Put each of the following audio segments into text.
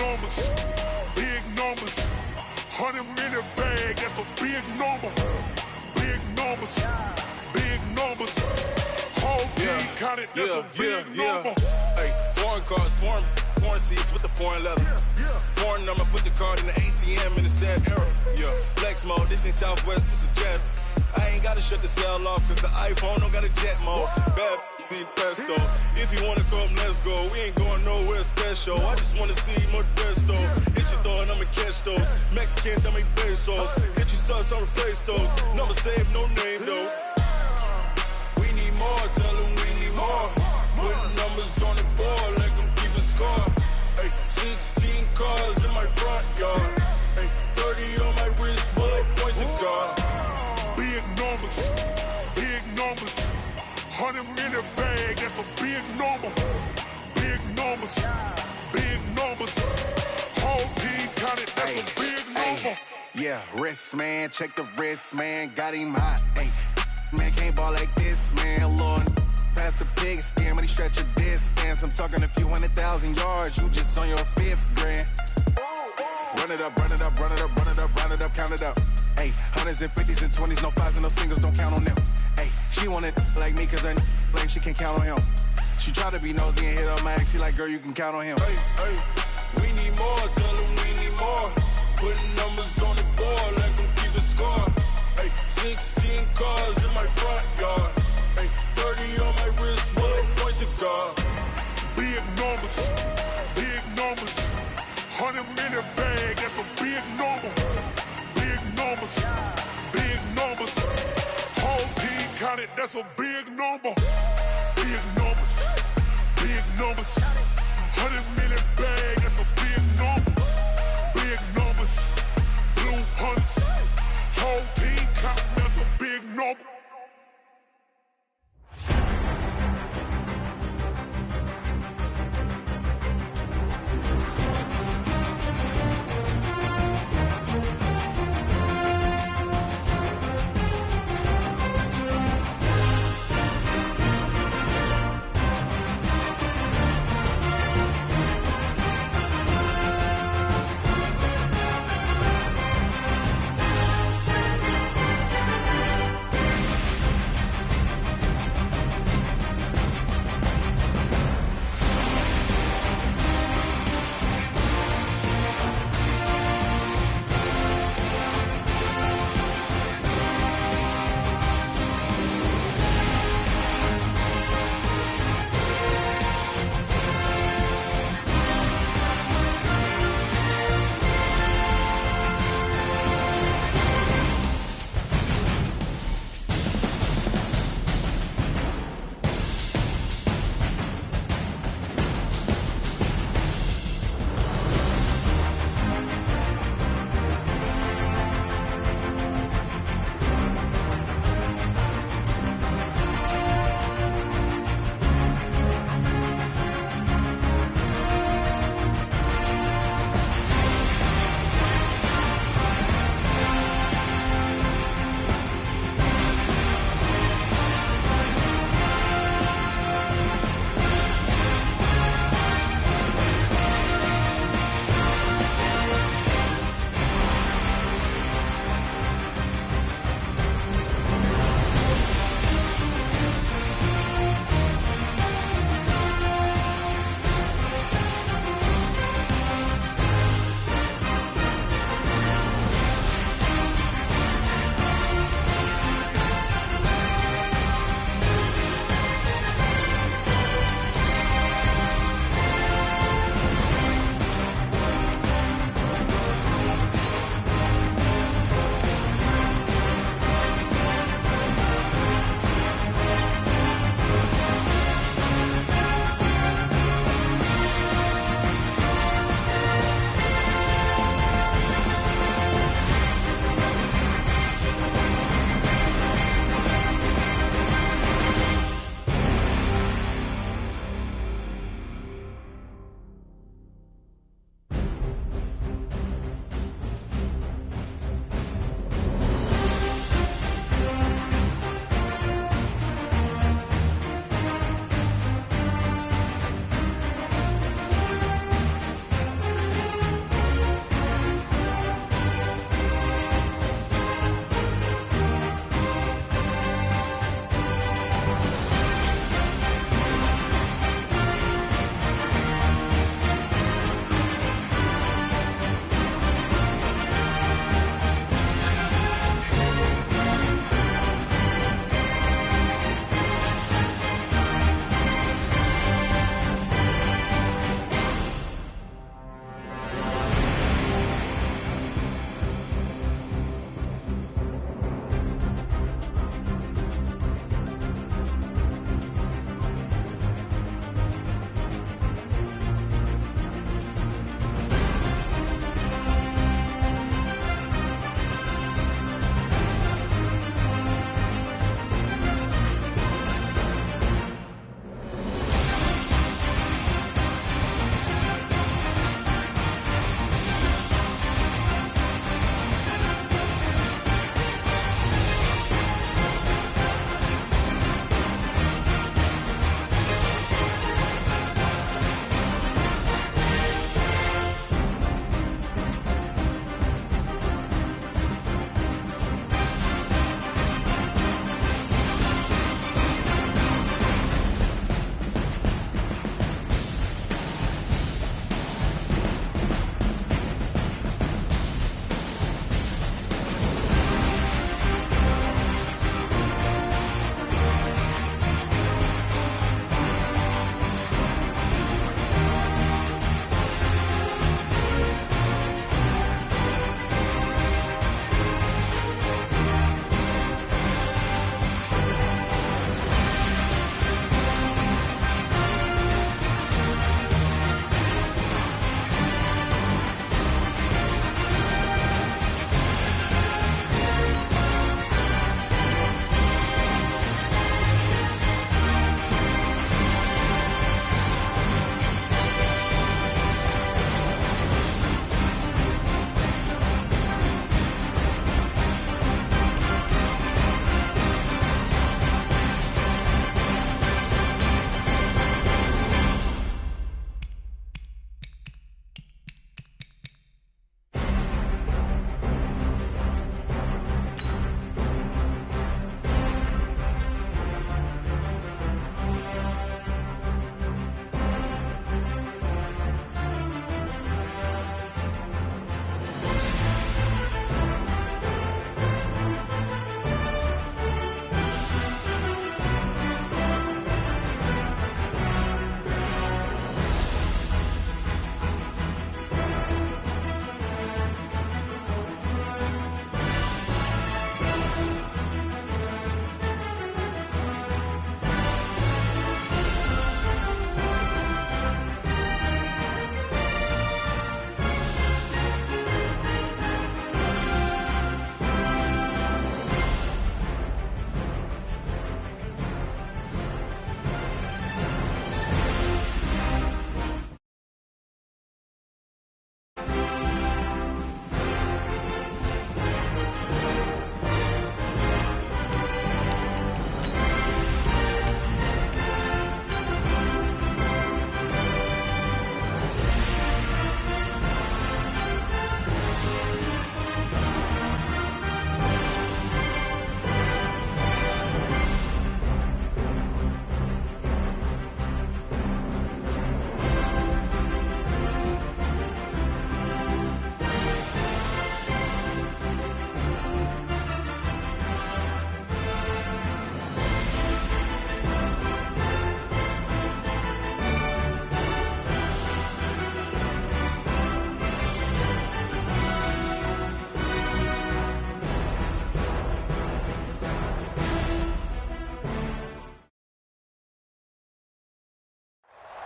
numbers, big numbers. 100-minute bag, that's a big number. Big numbers, big numbers. Whole team counted, that's a big number. Hey, foreign cars, foreign seats with the foreign leather. Foreign number, put the card in the ATM in the sad era. Yeah, flex mode, this ain't Southwest, this is jet. I ain't gotta shut the cell off, cause the iPhone don't got a jet mode. Bad need pesto. If you wanna come, let's go. We ain't going nowhere special. I just wanna see Modesto. Hit your throw and I'ma catch those. Mexican, dummy pesos. Hit your sus, I'll replace those. Number save, no name though. We need more, tell them we need more. Put numbers on the board, let them keep the score. Hey, 16 cars in my front yard. Hey, 30 on my wrist, bullet point to God. Big numbers, big numbers. 100-minute bag, that's a big number. Big numbers, big numbers. Whole team counted, that's a big number. Yeah, wrist man, check the wrist man, got him hot. Ay, man can't ball like this, man. Lord, past the big scam when he stretch a distance. I'm talking a few 100,000 yards, you just on your 5th grand. Run it up, run it up, run it up, run it up, run it up, count it up. Ay, hundreds and 50s and 20s, no 5s and no singles, don't count on them. Ay, she wanted like me cause her like she can't count on him. She tried to be nosy and hit on my ex, she like, girl, you can count on him. Hey, we need more, tell them we need more. Putting numbers on the board, let them keep the score. Hey, 16 cars in my front yard. Hey, 30 on my wrist, bullet point to God. Big numbers, big numbers. 100-minute bag, that's a big number. Big numbers, big numbers. Whole team counted, that's a big number. Big numbers, big numbers. 100-minute bag, that's a big number. Big numbers, blue hunts. Whole team counting, that's a big number.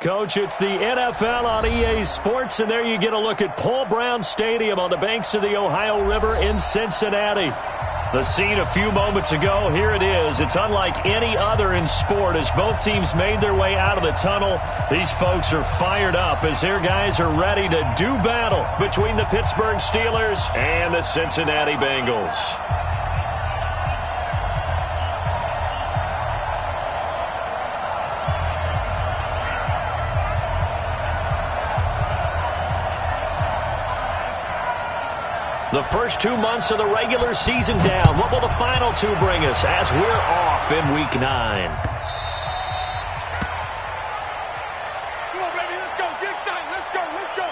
Coach, it's the NFL on EA Sports, and there you get a look at Paul Brown Stadium on the banks of the Ohio River in Cincinnati. The scene a few moments ago, here it is. It's unlike any other in sport as both teams made their way out of the tunnel. These folks are fired up as their guys are ready to do battle between the Pittsburgh Steelers and the Cincinnati Bengals. The first 2 months of the regular season down. What will the final two bring us as we're off in Week 9? Come on, baby, let's go. Get excited. Let's go. Let's go.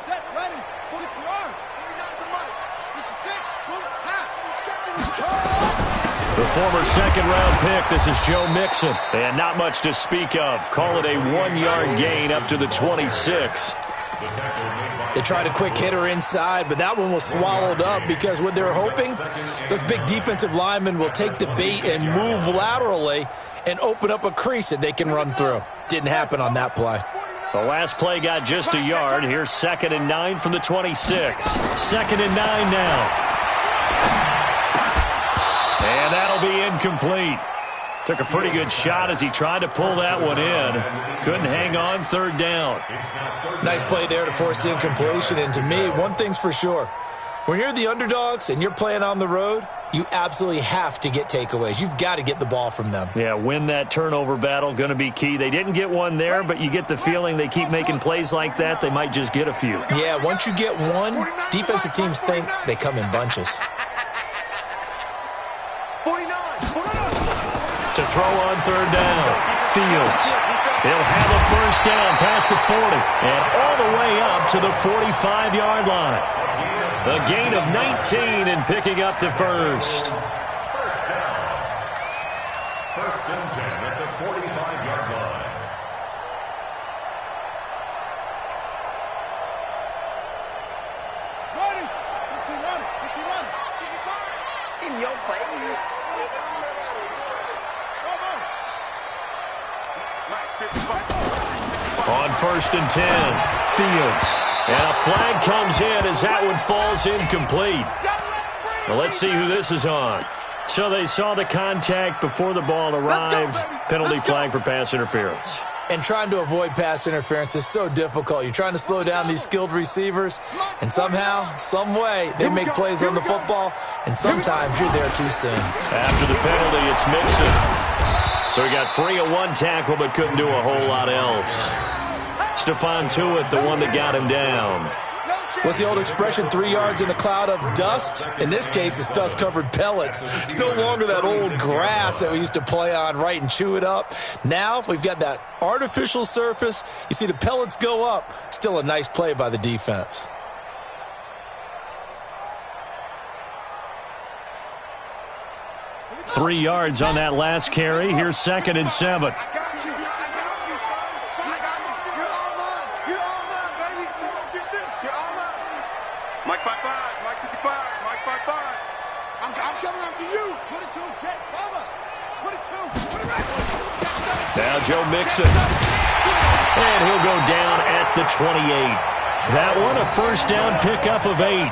Set, ready, pull it for arms. 66, pull it, The former second-round pick, this is Joe Mixon. And not much to speak of. Call it a 1-yard gain up to the 26. They tried a quick hitter inside, but that one was swallowed up because what they're hoping, those big defensive linemen will take the bait and move laterally and open up a crease that they can run through. Didn't happen on that play. The last play got just a yard. Here's 2nd and 9 from the 26. 2nd and 9 now. And that'll be incomplete. Took a pretty good shot as he tried to pull that one in. Couldn't hang on, 3rd down. Nice play there to force the incompletion. And to me, one thing's for sure. When you're the underdogs and you're playing on the road, you absolutely have to get takeaways. You've got to get the ball from them. Yeah, win that turnover battle, going to be key. They didn't get one there, but you get the feeling they keep making plays like that, they might just get a few. Yeah, once you get one, defensive teams think they come in bunches. 49. To throw on 3rd down, Fields. He'll have a 1st down past the 40 and all the way up to the 45-yard line. A gain of 19 and picking up the first. First down. 1st and 10 at the 45-yard line. Ready. 15, In your face. On 1st and 10, Fields. And a flag comes in as that one falls incomplete. Well, let's see who this is on. So they saw the contact before the ball arrived. Penalty flag for pass interference. And trying to avoid pass interference is so difficult. You're trying to slow down these skilled receivers, and somehow, some way, they make plays on the football, and sometimes you're there too soon. After the penalty, it's Mixon. So he got free of one tackle but couldn't do a whole lot else. Stephon Tuitt, the one that got him down. What's the old expression, 3 yards in a cloud of dust? In this case, it's dust-covered pellets. It's no longer that old grass that we used to play on, right, and chew it up. Now we've got that artificial surface. You see the pellets go up. Still a nice play by the defense. Three yards on that last carry. Here's 2nd and 7. Mike 55, Mike 55, Mike 55. I'm coming after you. 22, jet cover. 22, put it right. Now Joe Mixon. And he'll go down at the 28. That one a 1st down pickup of 8.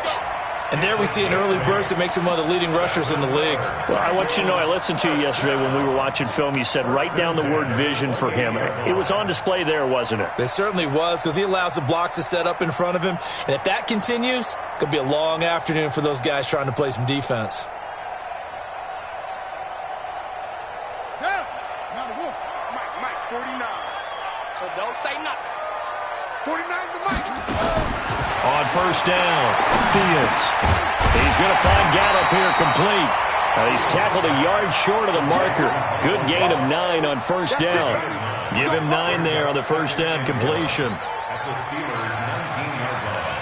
And there we see an early burst that makes him one of the leading rushers in the league. Well, I want you to know, I listened to you yesterday when we were watching film. You said write down the word vision for him. It was on display there, wasn't it? It certainly was, because he allows the blocks to set up in front of him. And if that continues, it could be a long afternoon for those guys trying to play some defense. Yeah. Now the wolf. Mike 49. So don't say nothing. 49's the Mike. On 1st down, Fields. He's going to find Gallup here complete. He's tackled a yard short of the marker. Good gain of 9 on 1st down. Give him 9 there on the 1st down completion. At the Steelers' 19-yard line.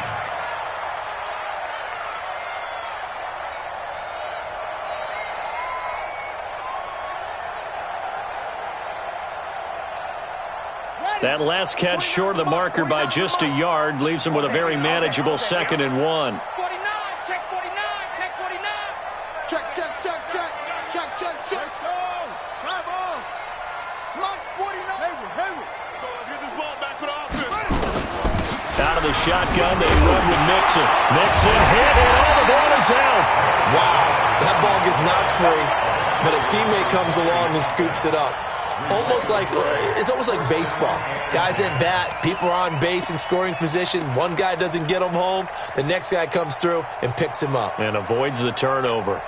That last catch short of the marker by just a yard leaves him with a very manageable 2nd and 1. 49, check 49, check 49. Check. Drive on. Launch 49. Let's get this ball back for the offense. Out of the shotgun, they run with Mixon. Mixon hit, and all the ball is out. Wow, that ball gets knocked free, but a teammate comes along and scoops it up. It's almost like baseball. Guys at bat, people are on base in scoring position. One guy doesn't get him home. The next guy comes through and picks him up. And avoids the turnover.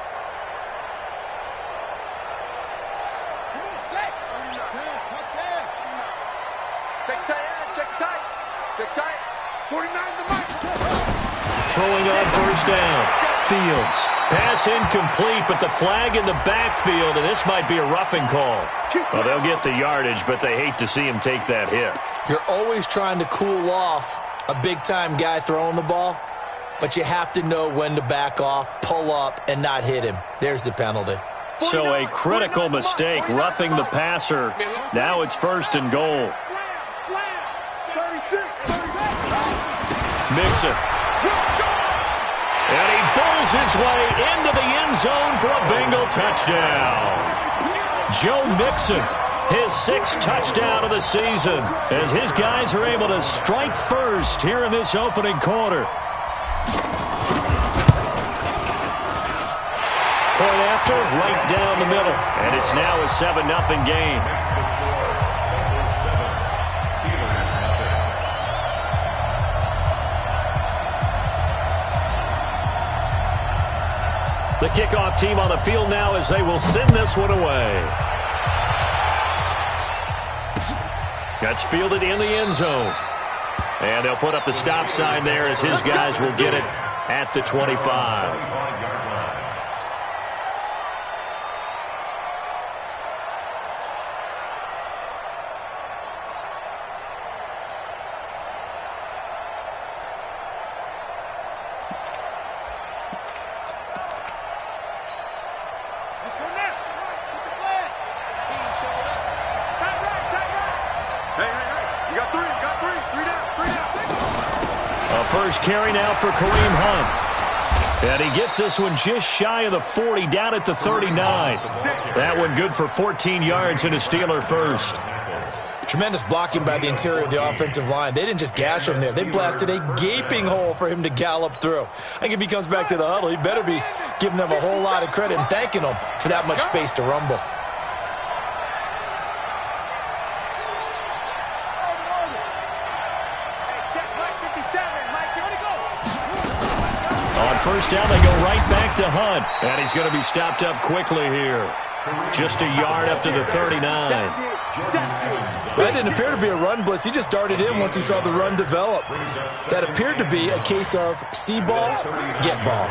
Check tight. 49's the mic. Throwing on first down. Fields. Pass incomplete, but the flag in the backfield, and this might be a roughing call. Well, they'll get the yardage, but they hate to see him take that hit. You're always trying to cool off a big-time guy throwing the ball, but you have to know when to back off, pull up, and not hit him. There's the penalty. So a critical mistake, roughing the passer. Now it's 1st and goal. Slam. 36. Mixon. And he bulls his way into the end zone for a Bengal touchdown. Joe Mixon, his 6th touchdown of the season, as his guys are able to strike first here in this opening quarter. Point after, right down the middle. And it's now a 7-0 game. The kickoff team on the field now as they will send this one away. That's fielded in the end zone. And they'll put up the stop sign there as his guys will get it at the 25. First carry now for Kareem Hunt. And he gets this one just shy of the 40, down at the 39. That one good for 14 yards and a Steeler first. Tremendous blocking by the interior of the offensive line. They didn't just gash him there. They blasted a gaping hole for him to gallop through. I think if he comes back to the huddle, he better be giving them a whole lot of credit and thanking them for that much space to rumble. First down, they go right back to Hunt. And he's going to be stopped up quickly here. Just a yard up to the 39. That didn't appear to be a run blitz. He just darted in once he saw the run develop. That appeared to be a case of see ball, get ball.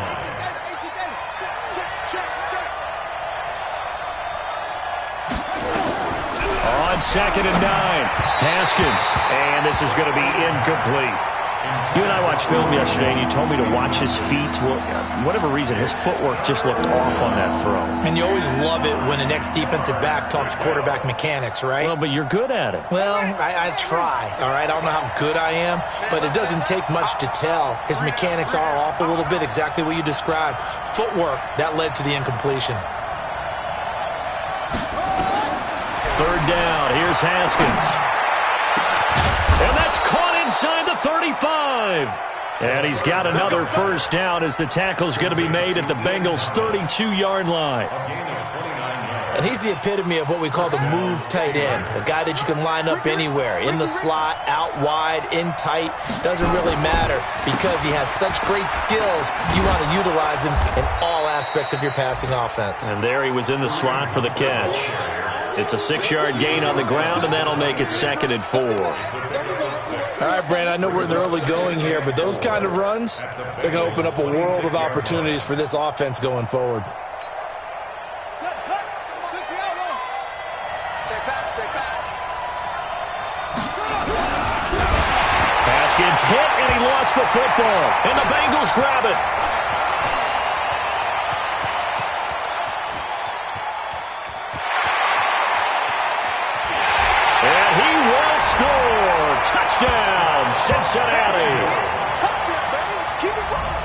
On 2nd and 9, Haskins. And this is going to be incomplete. You and I watched film yesterday, and you told me to watch his feet. Well, for whatever reason, his footwork just looked off on that throw. And you always love it when an ex-defensive back talks quarterback mechanics, right? Well, but you're good at it. Well, I try, all right? I don't know how good I am, but it doesn't take much to tell. His mechanics are off a little bit, exactly what you described. Footwork, that led to the incompletion. 3rd down, here's Haskins. And that's caught inside the 35. And he's got another first down as the tackle's going to be made at the Bengals' 32-yard line. And he's the epitome of what we call the move tight end, a guy that you can line up anywhere, in the slot, out wide, in tight, doesn't really matter because he has such great skills. You want to utilize him in all aspects of your passing offense. And there he was in the slot for the catch. It's a 6-yard gain on the ground, and that'll make it 2nd and 4. All right, Brand, I know we're in the early going here, but those kind of runs, they're going to open up a world of opportunities for this offense going forward. Haskins hit, and he lost the football, and the Bengals grab it. And he will score. Touchdown, Cincinnati.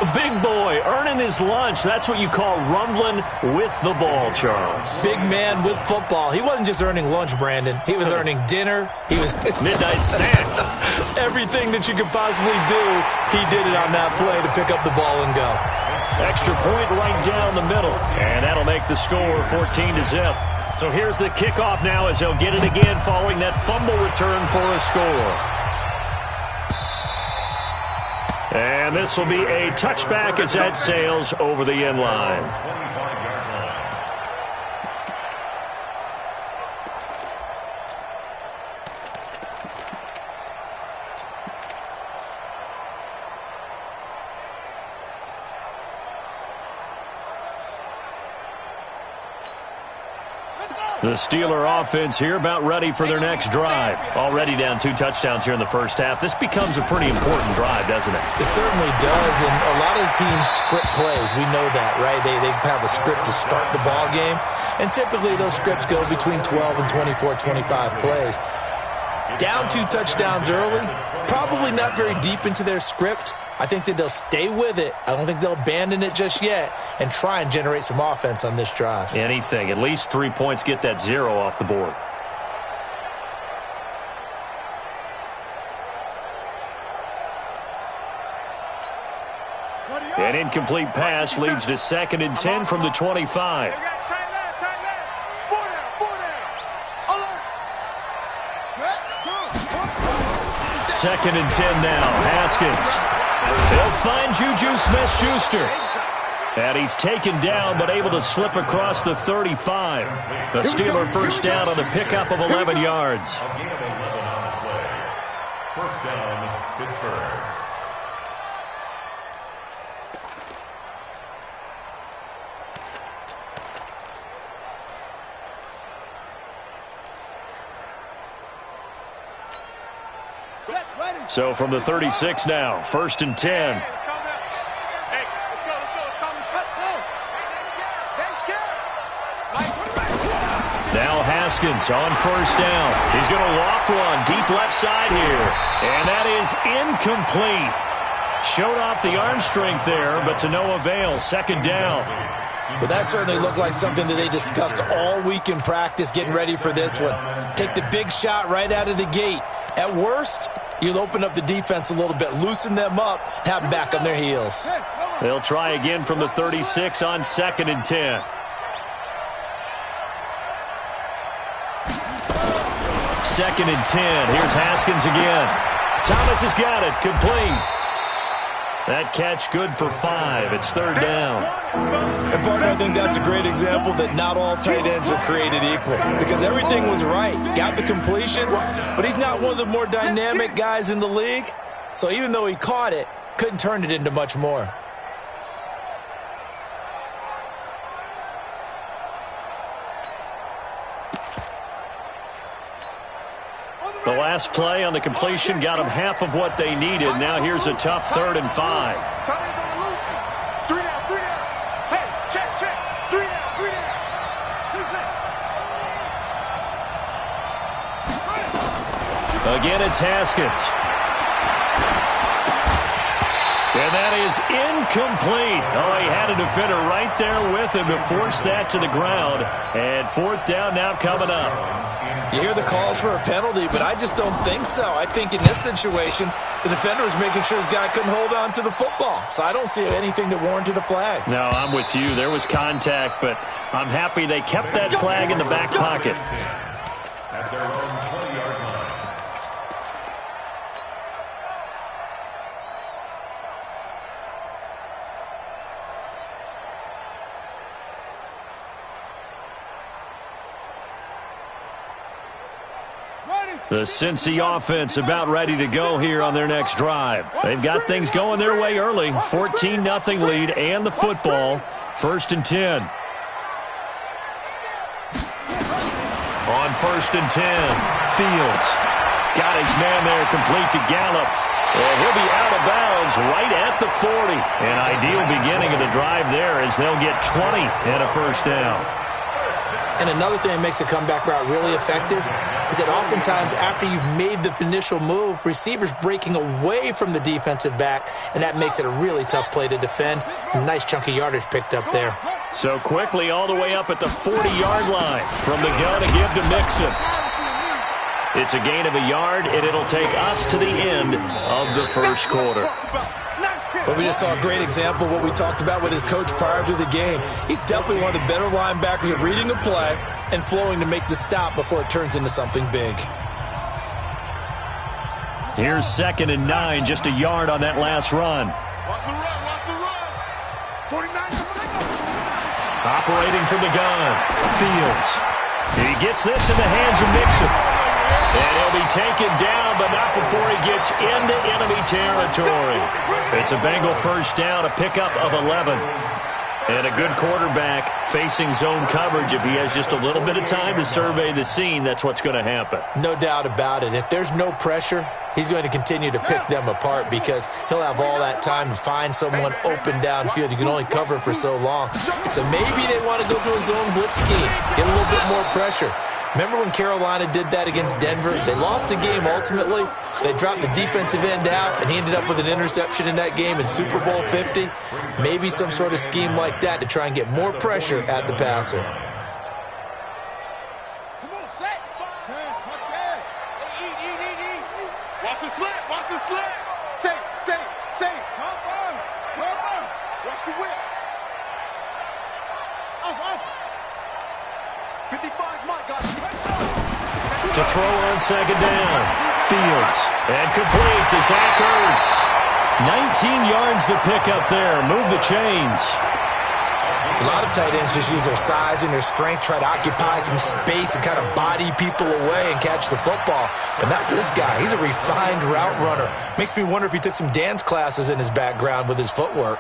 A big boy earning his lunch. That's what you call rumbling with the ball, Charles. Big man with football. He wasn't just earning lunch, Brandon. He was earning dinner. He was midnight snack. Everything that you could possibly do, he did it on that play to pick up the ball and go. Extra point right down the middle. And that'll make the score 14-0. So here's the kickoff now as they'll get it again following that fumble return for a score. And this will be a touchback as that sails over the end line. The Steeler offense here about ready for their next drive. Already down 2 touchdowns here in the first half. This becomes a pretty important drive, doesn't it? It certainly does, and a lot of the teams script plays. We know that, right? They have a script to start the ball game, and typically those scripts go between 12 and 24, 25 plays. Down 2 touchdowns early, probably not very deep into their script. I think that they'll stay with it. I don't think they'll abandon it just yet and try and generate some offense on this drive. Anything. At least 3 points, get that 0 off the board. An incomplete pass leads to 2nd and 10 from the 25. Second and 10 now. Haskins. They'll find Juju Smith-Schuster. And he's taken down but able to slip across the 35. The Steeler first down on the pickup of 11 yards. First down, Pittsburgh. So from the 36 now, 1st and 10. Now Haskins on 1st down. He's going to loft one deep left side here. And that is incomplete. Showed off the arm strength there, but to no avail. 2nd down. But that certainly looked like something that they discussed all week in practice getting ready for this one. Take the big shot right out of the gate. At worst, you'll open up the defense a little bit, loosen them up, have them back on their heels. They'll try again from the 36 on 2nd and 10. Second and 10. Here's Haskins again. Thomas has got it. Complete. That catch good for 5. It's 3rd down. And, partner, I think that's a great example that not all tight ends are created equal. Because everything was right. Got the completion, but he's not one of the more dynamic guys in the league. So even though he caught it, couldn't turn it into much more. The last play on the completion got them half of what they needed. Now here's a tough 3rd and 5. Again, it's Haskins. And that is incomplete. Oh, he had a defender right there with him to force that to the ground. And 4th down now coming up. You hear the calls for a penalty, but I just don't think so. I think in this situation, the defender was making sure his guy couldn't hold on to the football. So I don't see anything that warranted a flag. No, I'm with you. There was contact, but I'm happy they kept that flag in the back pocket. At their own 20-yard line. The Cincy offense about ready to go here on their next drive. They've got things going their way early. 14-0 lead and the football. 1st and 10. On 1st and 10, Fields got his man there complete to Gallup. And he'll be out of bounds right at the 40. An ideal beginning of the drive there as they'll get 20 and a 1st down. And another thing that makes a comeback route really effective is that oftentimes after you've made the initial move, receivers breaking away from the defensive back, and that makes it a really tough play to defend. A nice chunk of yardage picked up there. So quickly all the way up at the 40-yard line from the gun to give to Mixon. It's a gain of a yard, and it'll take us to the end of the first quarter. Well, we just saw a great example of what we talked about with his coach prior to the game. He's definitely one of the better linebackers at reading a play and flowing to make the stop before it turns into something big. Here's 2nd and 9, just a yard on that last run. Watch the run, watch the run. 49. Operating from the gun, Fields. He gets this in the hands of Mixon. And he'll be taken down, but not before he gets into enemy territory. It's a Bengal first down, a pickup of 11. And a good quarterback facing zone coverage. If he has just a little bit of time to survey the scene, that's what's going to happen. No doubt about it. If there's no pressure, he's going to continue to pick them apart because he'll have all that time to find someone open downfield. You can only cover for so long. So maybe they want to go to a zone blitz scheme, get a little bit more pressure. Remember when Carolina did that against Denver? They lost the game ultimately. They dropped the defensive end out, and he ended up with an interception in that game in Super Bowl 50. Maybe some sort of scheme like that to try and get more pressure at the passer. Come on, set. Turn, touchdown. Eat. Watch the slant, watch the slant. Say. Come on. Watch the whip. Off. 55, Mike, got it. To throw on 2nd down. Fields. And complete to Zach Ertz. 19 yards to pick up there. Move the chains. A lot of tight ends just use their size and their strength, try to occupy some space and kind of body people away and catch the football. But not this guy. He's a refined route runner. Makes me wonder if he took some dance classes in his background with his footwork.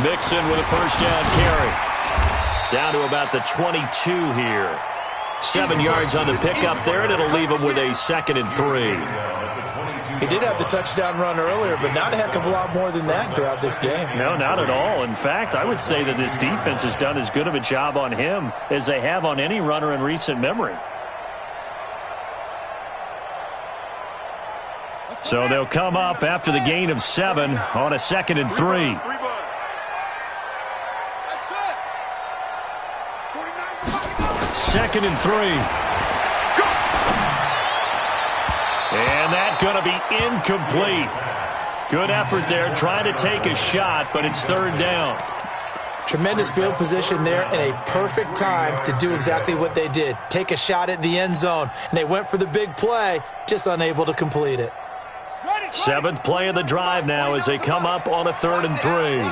Mixon with a first down carry. Down to about the 22 here. 7 yards on the pickup there, and it'll leave him with a 2nd and 3. He did have the touchdown run earlier, but not a heck of a lot more than that throughout this game. No, not at all. In fact, I would say that this defense has done as good of a job on him as they have on any runner in recent memory. So they'll come up after the gain of 7 on a 2nd and 3. 2nd and 3. And that's going to be incomplete. Good effort there, trying to take a shot, but it's 3rd down. Tremendous field position there and a perfect time to do exactly what they did. Take a shot at the end zone. And they went for the big play, just unable to complete it. 7th play of the drive now as they come up on a 3rd and 3.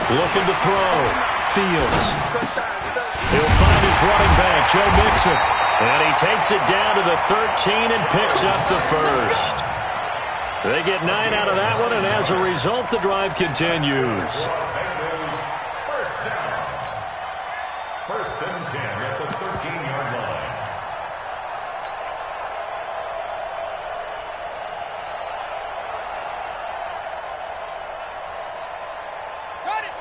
Looking to throw. Fields. He'll find his running back, Joe Mixon. And he takes it down to the 13 and picks up the first. They get 9 out of that one, and as a result, the drive continues. First down. 1st and 10 at the 13-yard line. Got it.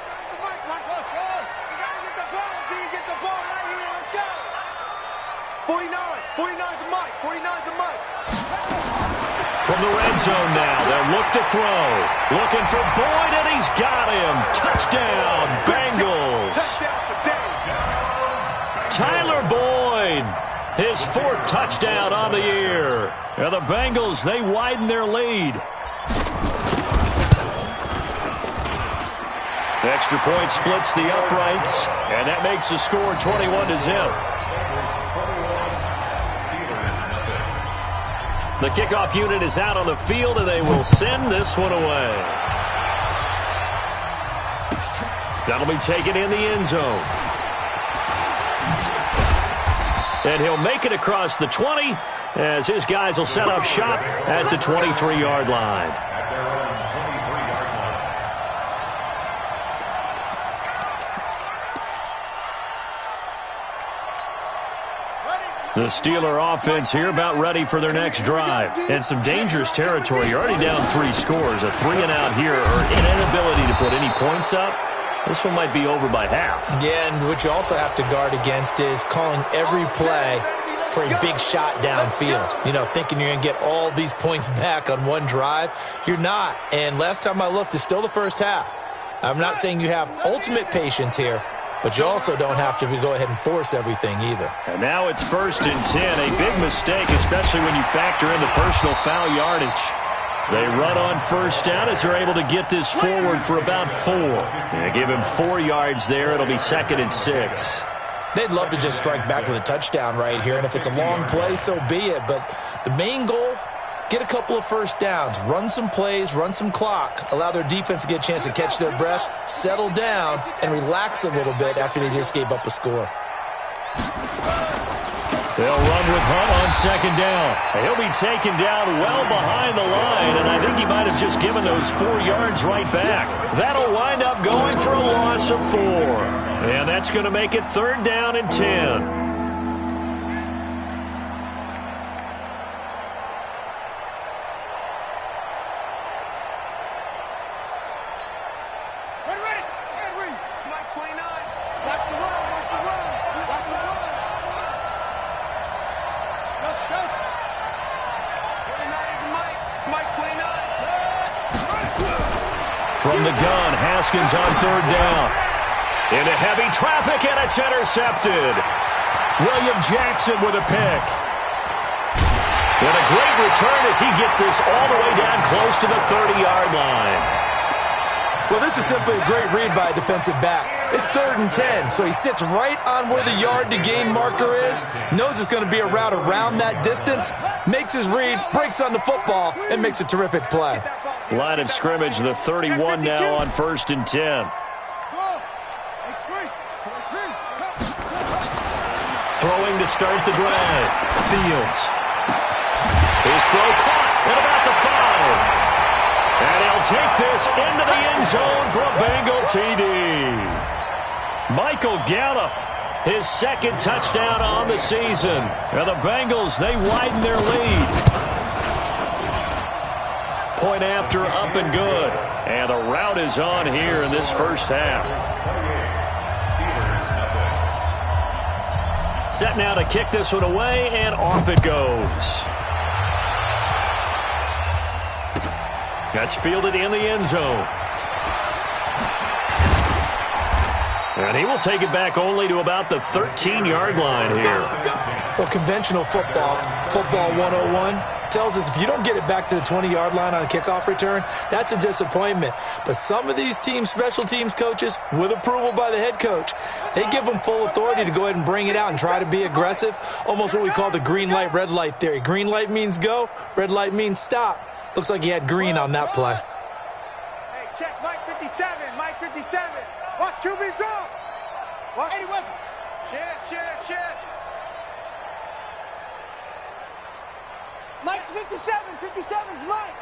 Let's go. You got to get the ball. Do you get the ball right here? Let's go. 49 to Mike. 49 to Mike. From the red zone now, they'll look to throw. Looking for Boyd, and he's got him. Touchdown, Bengals. Tyler Boyd, his 4th touchdown on the year. And the Bengals, they widen their lead. The extra point splits the uprights, and that makes the score 21-0. The kickoff unit is out on the field, and they will send this one away. That'll be taken in the end zone. And he'll make it across the 20 as his guys will set up shop at the 23-yard line. The Steeler offense here about ready for their next drive. And some dangerous territory. You're already down 3 scores. A 3-and-out here or an inability to put any points up. This one might be over by half. Yeah, and what you also have to guard against is calling every play for a big shot downfield. You know, thinking you're going to get all these points back on one drive. You're not. And last time I looked, it's still the first half. I'm not saying you have ultimate patience here, but you also don't have to go ahead and force everything either. And now it's 1st and 10. A big mistake, especially when you factor in the personal foul yardage. They run on 1st down as they're able to get this forward for about 4. Yeah, give him 4 yards there. It'll be 2nd and 6. They'd love to just strike back with a touchdown right here, and if it's a long play, so be it. But the main goal, get a couple of 1st downs, run some plays, run some clock, allow their defense to get a chance to catch their breath, settle down, and relax a little bit after they just gave up a score. They'll run with Hunt on 2nd down. He'll be taken down well behind the line, and I think he might have just given those 4 yards right back. That'll wind up going for a loss of 4. And that's going to make it 3rd down and 10. From the gun, Haskins on 3rd down. Into heavy traffic, and it's intercepted. William Jackson with a pick. And a great return as he gets this all the way down close to the 30-yard line. Well, this is simply a great read by a defensive back. It's 3rd and 10, so he sits right on where the yard-to-gain marker is, knows it's going to be a route around that distance, makes his read, breaks on the football, and makes a terrific play. Line of scrimmage, the 31 now on 1st and 10. Throwing to start the drive. Fields. His throw caught at about the 5. And he'll take this into the end zone for a Bengal TD. Michael Gallup, his 2nd touchdown on the season. And the Bengals, they widen their lead. Point after, up and good. And the route is on here in this 1st half. Set now to kick this one away, and off it goes. That's fielded in the end zone. And he will take it back only to about the 13-yard line here. Well, conventional football 101, tells us if you don't get it back to the 20-yard line on a kickoff return, that's a disappointment. But some of these team special teams coaches, with approval by the head coach, they give them full authority to go ahead and bring it out and try to be aggressive, almost what we call the green light, red light theory. Green light means go, red light means stop. Looks like he had green on that play. Hey, check Mike 57, Mike 57. Watch QB drop. Watch 80 weapon. Shit. Mike's 57. 57's Mike.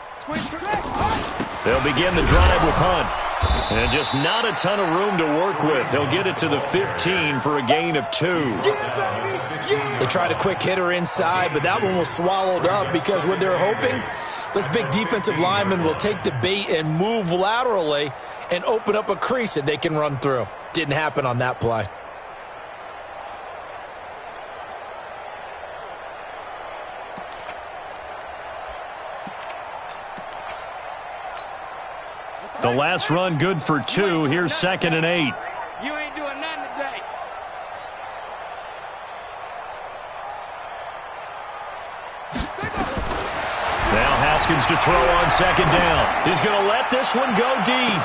They'll begin the drive with Hunt. And just not a ton of room to work with. He'll get it to the 15 for a gain of 2. They tried a quick hitter inside, but that one was swallowed up because what they're hoping, this big defensive lineman will take the bait and move laterally and open up a crease that they can run through. Didn't happen on that play. The last run good for 2. Here's 2nd and 8. You ain't doing nothing today. Now Haskins to throw on 2nd down. He's going to let this one go deep.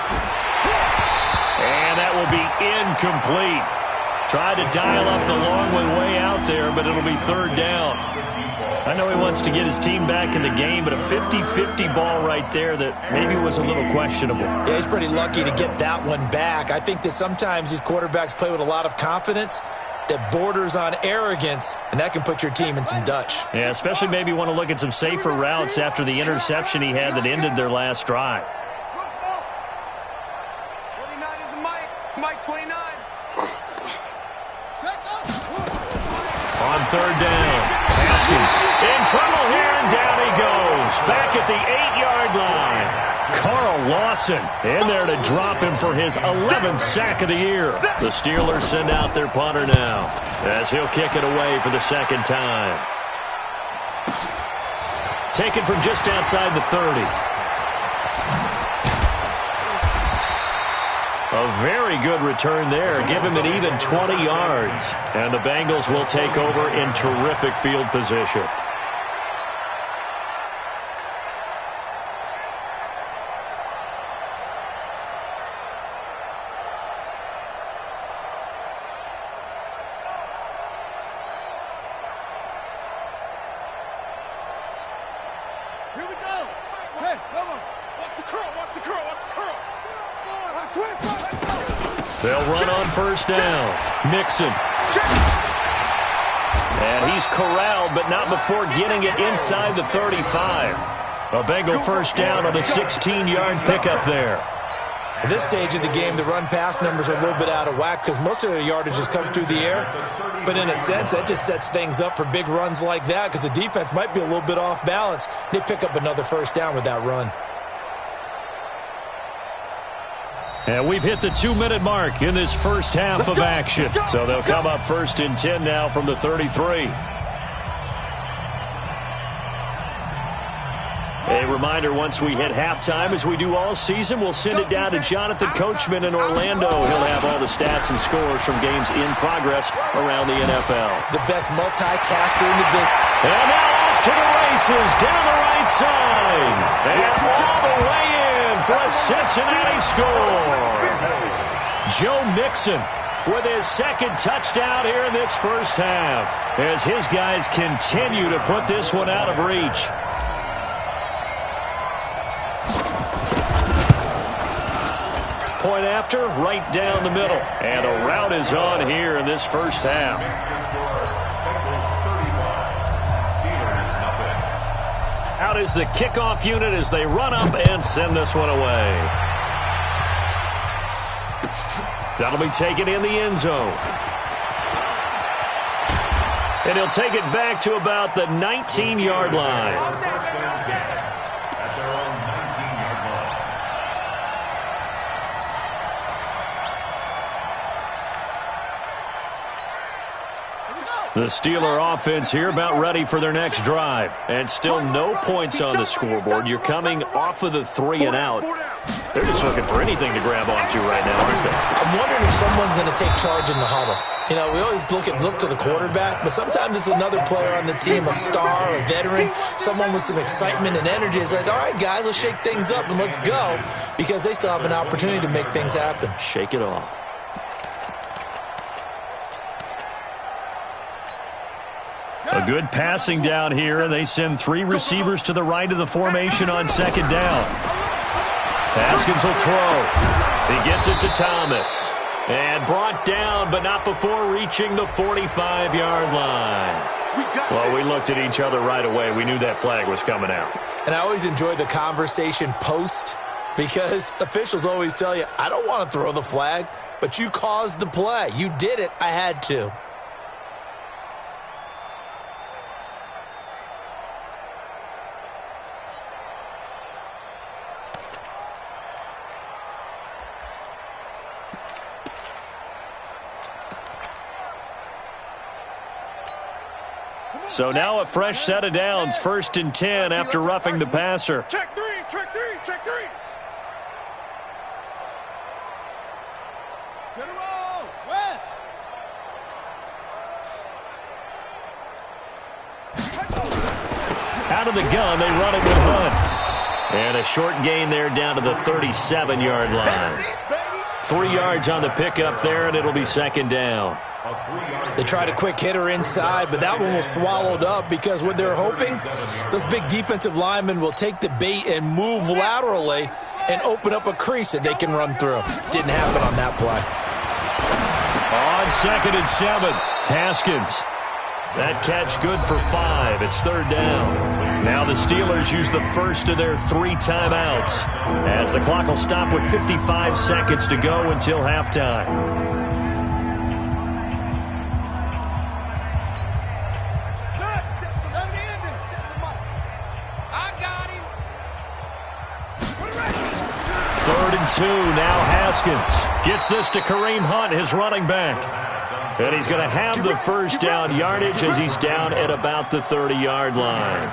And that will be incomplete. Tried to dial up the long one way out there, but it'll be 3rd down. I know he wants to get his team back in the game, but a 50-50 ball right there that maybe was a little questionable. Yeah, he's pretty lucky to get that one back. I think that sometimes these quarterbacks play with a lot of confidence that borders on arrogance, and that can put your team in some Dutch. Yeah, especially maybe want to look at some safer routes after the interception he had that ended their last drive. 29 is Mike. Mike 29. On third down. Haskins in trouble here, and down he goes. Back at the 8-yard line. Carl Lawson in there to drop him for his 11th sack of the year. The Steelers send out their punter now, as he'll kick it away for the second time. Taken from just outside the 30. A very good return there. Give him an even 20 yards. And the Bengals will take over in terrific field position. Here we go. Hey, come on. Watch the curl, watch the curl, watch the curl. They'll run on first down. Mixon. And he's corralled, but not before getting it inside the 35. A Bengal first down on a 16-yard pickup there. At this stage of the game, the run-pass numbers are a little bit out of whack because most of the yardage has come through the air. But in a sense, that just sets things up for big runs like that because the defense might be a little bit off balance. They pick up another first down with that run. And we've hit the 2-minute mark in this first half of action. So they'll come up first and 10 now from the 33. A reminder, once we hit halftime, as we do all season, we'll send it down to Jonathan Coachman in Orlando. He'll have all the stats and scores from games in progress around the NFL. The best multitasker in the business. And now off to the races, down the right side. And all the way in for a Cincinnati score. Joe Mixon with his second touchdown here in this first half, as his guys continue to put this one out of reach. Point after, right down the middle. And a rout is on here in this first half. Out is the kickoff unit as they run up and send this one away. That'll be taken in the end zone. And he'll take it back to about the 19-yard line. The Steeler offense here about ready for their next drive. And still no points on the scoreboard. You're coming off of the 3 and out. They're just looking for anything to grab onto right now, aren't they? I'm wondering if someone's going to take charge in the huddle. You know, we always look to the quarterback, but sometimes it's another player on the team, a star, a veteran, someone with some excitement and energy. It's like, all right, guys, let's shake things up and let's go, because they still have an opportunity to make things happen. Shake it off. A good passing down here, and they send 3 receivers to the right of the formation on second down. Haskins will throw. He gets it to Thomas. And brought down, but not before reaching the 45-yard line. Well, we looked at each other right away. We knew that flag was coming out. And I always enjoy the conversation post, because officials always tell you, I don't want to throw the flag, but you caused the play. You did it. I had to. So now a fresh set of downs, 1st and 10 after roughing the passer. Check 3, check 3, check 3. Get it roll, West. Out of the gun, they run it with Hunt. And a short gain there down to the 37-yard line. 3 yards on the pickup there, and it'll be second down. They tried a quick hitter inside, but that one was swallowed up because what they're hoping, those big defensive linemen will take the bait and move laterally and open up a crease that they can run through. Didn't happen on that play. On 2nd and 7, Haskins. That catch good for 5. It's 3rd down. Now the Steelers use the first of their 3 timeouts, as the clock will stop with 55 seconds to go until halftime. 3rd and 2. Now Haskins gets this to Kareem Hunt, his running back. And he's going to have the first down yardage as he's down at about the 30-yard line. And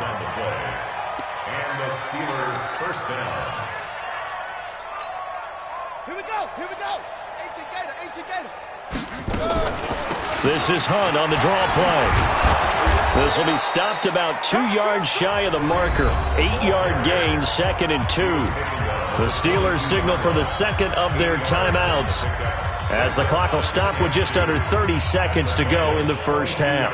the Steelers first down. Here we go. Here we go. 18 Gator. This is Hunt on the draw play. This will be stopped about 2 yards shy of the marker. 8-yard gain, 2nd and 2. The Steelers signal for the second of their timeouts, as the clock will stop with just under 30 seconds to go in the first half.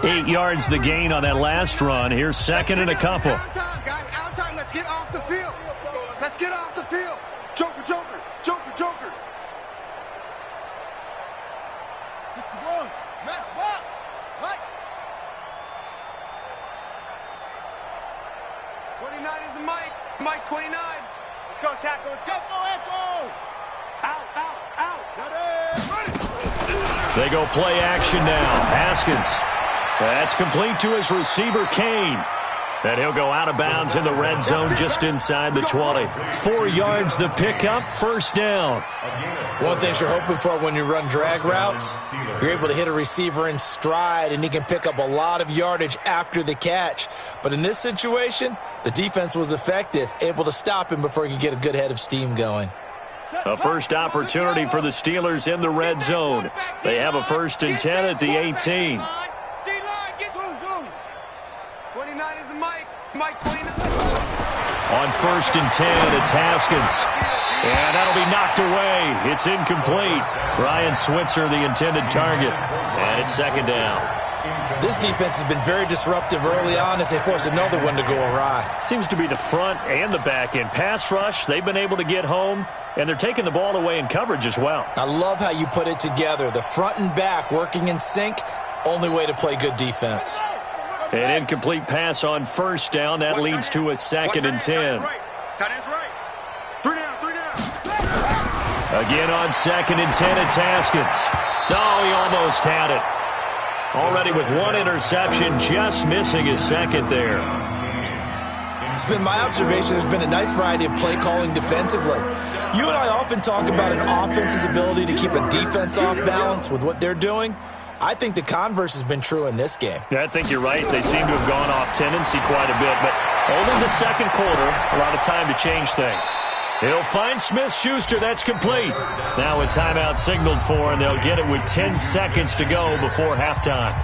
8 yards the gain on that last run. Here's 2nd and a couple. Out time, guys. Out time. Let's get off the field. Let's get off the field. Joker. 61. Max box. Right. 29 is the Mike. Mike 29. Let's go, tackle. Let's go. Echo. Out. Ready. They go play action now. Haskins. That's complete to his receiver, Kane. And he'll go out of bounds in the red zone just inside the 20. 4 yards the pickup, first down. One thing you're hoping for when you run drag routes, you're able to hit a receiver in stride, and he can pick up a lot of yardage after the catch. But in this situation, the defense was effective, able to stop him before he could get a good head of steam going. A first opportunity for the Steelers in the red zone. They have a 1st and 10 at the 18. 29 is the Mike. Mike 29. On 1st and 10, it's Haskins. And that'll be knocked away. It's incomplete. Ryan Switzer, the intended target. And it's 2nd down. This defense has been very disruptive early on as they force another one to go awry. Seems to be the front and the back end. Pass rush, they've been able to get home, and they're taking the ball away in coverage as well. I love how you put it together. The front and back working in sync, only way to play good defense. An incomplete pass on 1st down. That leads to a 2nd and 10. Tight end's right. 3 down. Again on 2nd and 10, it's Haskins. No, he almost had it. Already with 1 interception, just missing his 2nd there. It's been my observation there's been a nice variety of play calling defensively. You and I often talk about an offense's ability to keep a defense off balance with what they're doing. I think the converse has been true in this game. Yeah, I think you're right. They seem to have gone off tendency quite a bit, but only the 2nd quarter, a lot of time to change things. He'll find Smith-Schuster. That's complete. Now a timeout signaled for, and they'll get it with 10 seconds to go before halftime.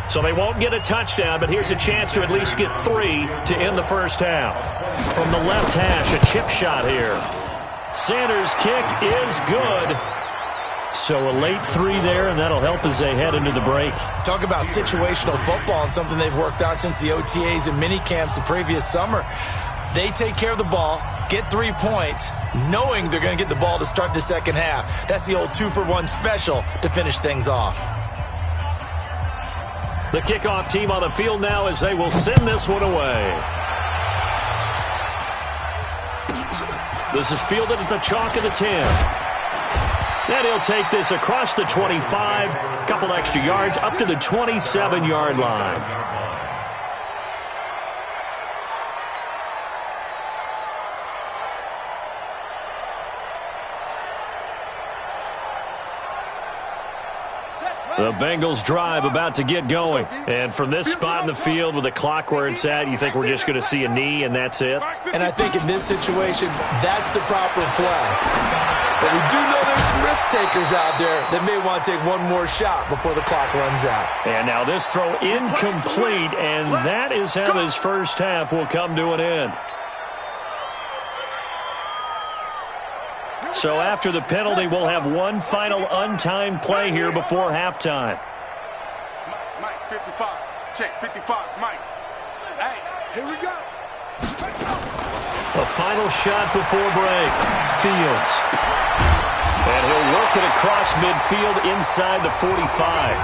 So they won't get a touchdown, but here's a chance to at least get 3 to end the first half. From the left hash, a chip shot here. Sanders' kick is good. So a late 3 there, and that'll help as they head into the break. Talk about situational football and something they've worked on since the OTAs and mini camps the previous summer. They take care of the ball, get 3 points, knowing they're going to get the ball to start the second half. That's the old 2-for-1 special to finish things off. The kickoff team on the field now as they will send this one away. This is fielded at the chalk of the 10. And he'll take this across the 25, couple extra yards up to the 27-yard line. The Bengals drive about to get going. And from this spot in the field with the clock where it's at, you think we're just going to see a knee and that's it? And I think in this situation, that's the proper play. But we do know there's some risk takers out there that may want to take one more shot before the clock runs out. And now this throw incomplete, and that is how this first half will come to an end. So after the penalty, we'll have one final untimed play here before halftime. Mike, 55. Check, 55. Mike. Hey, here we go. A final shot before break. Fields. And he'll work it across midfield inside the 45.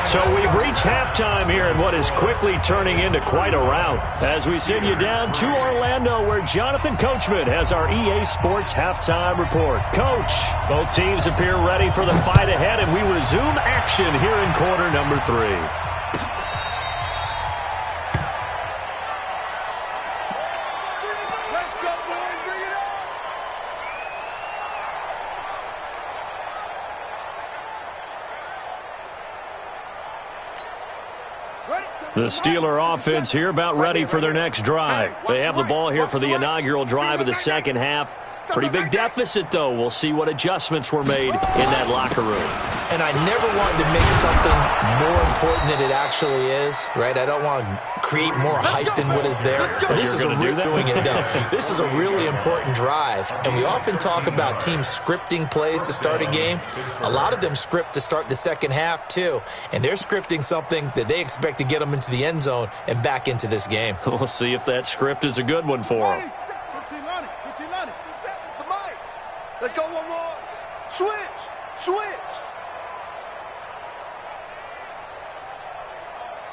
So we've reached halftime here in what is quickly turning into quite a rout as we send you down to Orlando where Jonathan Coachman has our EA Sports halftime report. Coach, both teams appear ready for the fight ahead, and we resume action here in quarter number 3. The Steeler offense here about ready for their next drive. They have the ball here for the inaugural drive of the second half. Pretty big deficit, though. We'll see what adjustments were made in that locker room. And I never wanted to make something more important than it actually is, right? I don't want to create more hype than what is there. But this is This is a really important drive. And we often talk about teams scripting plays to start a game. A lot of them script to start the second half, too. And they're scripting something that they expect to get them into the end zone and back into this game. We'll see if that script is a good one for them. Let's go one more. Switch.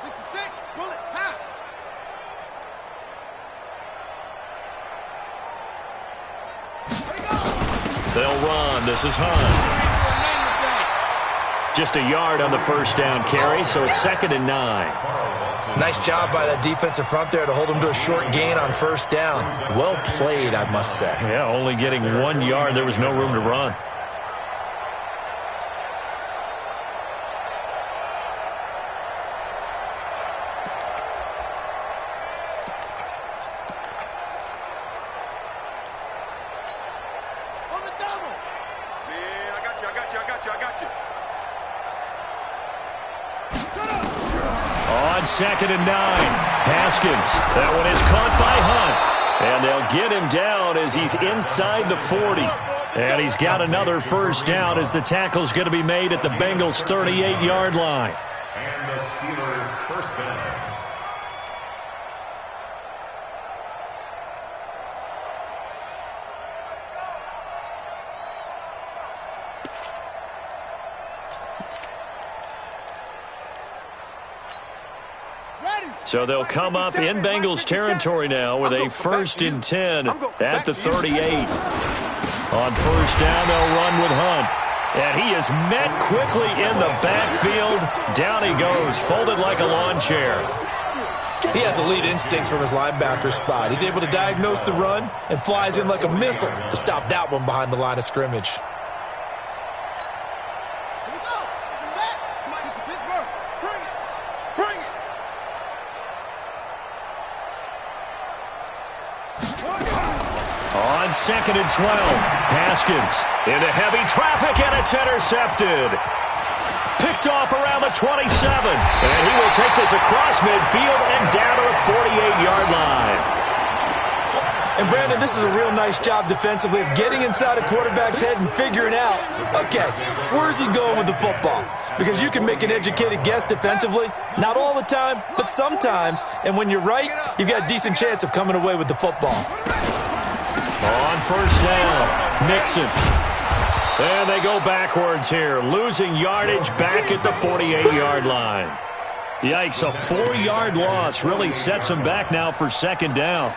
66, pull it, half. They'll run. This is Hunt. Just a yard on the first down carry, so it's 2nd and 9. Nice job by that defensive front there to hold them to a short gain on first down. Well played, I must say. Yeah, only getting 1 yard. There was no room to run. On the double. Man, I got you. On 2nd and 9, Haskins. That one is caught by Hunt. And they'll get him down as he's inside the 40. And he's got another first down as the tackle's going to be made at the Bengals' 38-yard line. And the Steelers first down. So they'll come up in Bengals territory now with a 1st and 10 at the 38. On first down, they'll run with Hunt. And he is met quickly in the backfield. Down he goes, folded like a lawn chair. He has elite instincts from his linebacker spot. He's able to diagnose the run and flies in like a missile to stop that one behind the line of scrimmage. On 2nd and 12, Haskins into heavy traffic, and it's intercepted. Picked off around the 27, and he will take this across midfield and down to the 48-yard line. And, Brandon, this is a real nice job defensively of getting inside a quarterback's head and figuring out, okay, where's he going with the football? Because you can make an educated guess defensively, not all the time, but sometimes. And when you're right, you've got a decent chance of coming away with the football. On first down, Mixon. And they go backwards here, losing yardage back at the 48-yard line. Yikes, a 4-yard loss really sets them back now for 2nd down.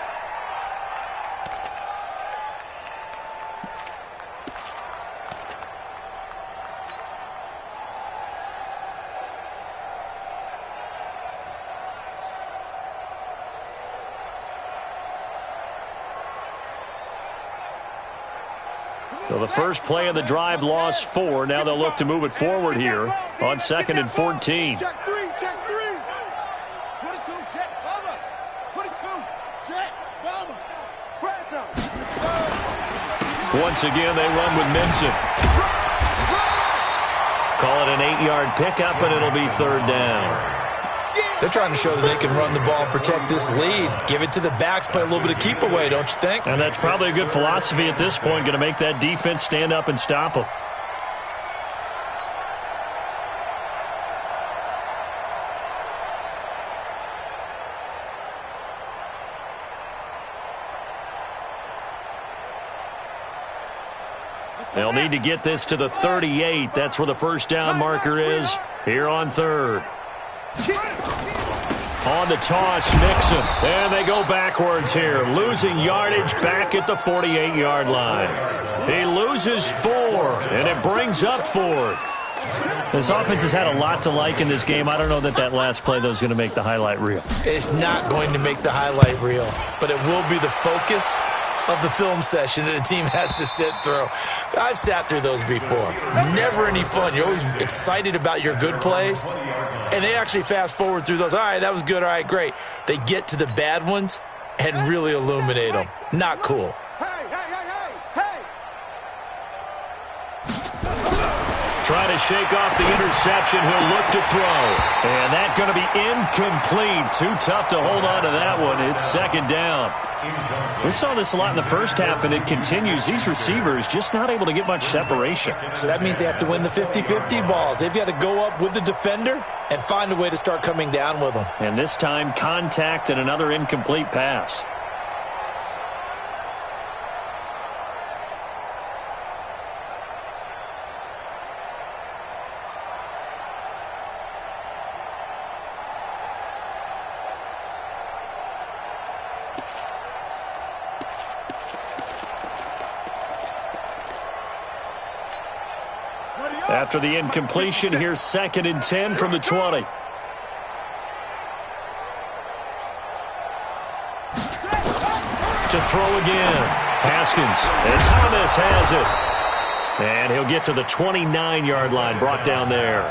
So the first play of the drive lost 4. Now they'll look to move it forward here on 2nd and 14. Check 3. 22, check, bomber. 22, check, bomber. Once again, they run with Minson. Call it an 8-yard pickup, and it'll be 3rd down. They're trying to show that they can run the ball and protect this lead. Give it to the backs, play a little bit of keep away, don't you think? And that's probably a good philosophy at this point, going to make that defense stand up and stop them. They'll need to get this to the 38. That's where the first down marker is here on 3rd. On the toss, Mixon. And they go backwards here, losing yardage back at the 48-yard line. He loses 4, and it brings up 4th. This offense has had a lot to like in this game. I don't know that last play, though, is going to make the highlight reel. It's not going to make the highlight reel, but it will be the focus of the film session that the team has to sit through. I've sat through those before. Never any fun. You're always excited about your good plays, and they actually fast forward through those. All right, that was good. All right, great. They get to the bad ones and really illuminate them. Not cool. Trying to shake off the interception. He'll look to throw. And that's going to be incomplete. Too tough to hold on to that one. It's second down. We saw this a lot in the first half, and it continues. These receivers just not able to get much separation. So that means they have to win the 50-50 balls. They've got to go up with the defender and find a way to start coming down with them. And this time, contact and another incomplete pass. After the incompletion, here's 2nd and 10 from the 20. To throw again. Haskins. And Thomas has it. And he'll get to the 29-yard line, brought down there.